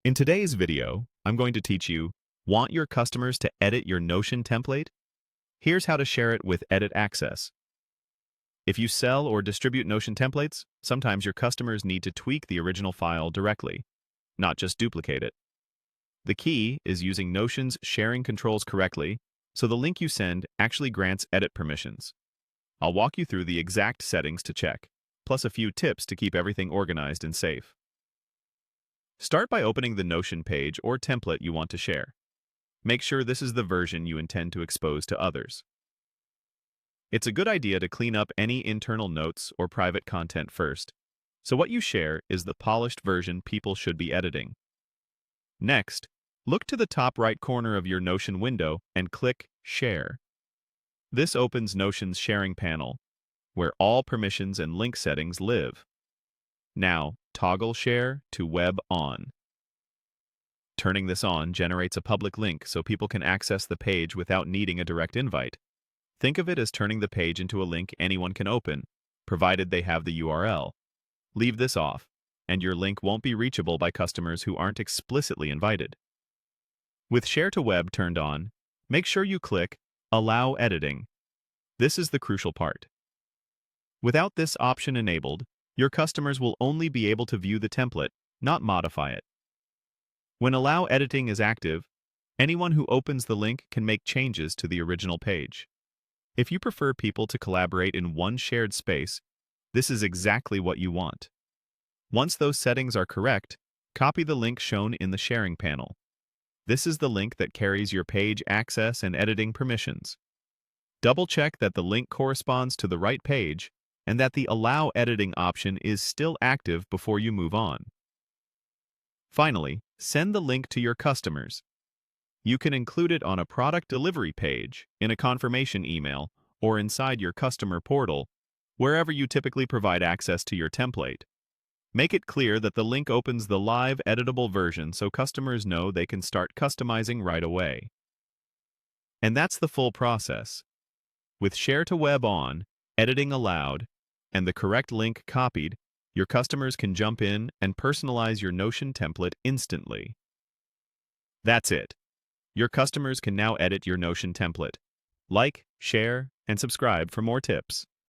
In today's video, I'm going to teach you, want your customers to edit your Notion template? Here's how to share it with Edit Access. If you sell or distribute Notion templates, sometimes your customers need to tweak the original file directly, not just duplicate it. The key is using Notion's sharing controls correctly, so the link you send actually grants edit permissions. I'll walk you through the exact settings to check, plus a few tips to keep everything organized and safe. Start by opening the Notion page or template you want to share. Make sure this is the version you intend to expose to others. It's a good idea to clean up any internal notes or private content first, so what you share is the polished version people should be editing. Next, look to the top right corner of your Notion window and click Share. This opens Notion's sharing panel, where all permissions and link settings live. Now, toggle Share to Web On. Turning this on generates a public link so people can access the page without needing a direct invite. Think of it as turning the page into a link anyone can open, provided they have the URL. Leave this off, and your link won't be reachable by customers who aren't explicitly invited. With Share to Web turned on, make sure you click Allow Editing. This is the crucial part. Without this option enabled, your customers will only be able to view the template, not modify it. When Allow Editing is active, anyone who opens the link can make changes to the original page. If you prefer people to collaborate in one shared space, this is exactly what you want. Once those settings are correct, copy the link shown in the sharing panel. This is the link that carries your page access and editing permissions. Double-check that the link corresponds to the right page and that the Allow Editing option is still active before you move on. Finally, send the link to your customers. You can include it on a product delivery page, in a confirmation email, or inside your customer portal, wherever you typically provide access to your template. Make it clear that the link opens the live editable version so customers know they can start customizing right away. And that's the full process. With Share to Web on, editing allowed, and the correct link copied, your customers can jump in and personalize your Notion template instantly. That's it. Your customers can now edit your Notion template. Like, share, and subscribe for more tips.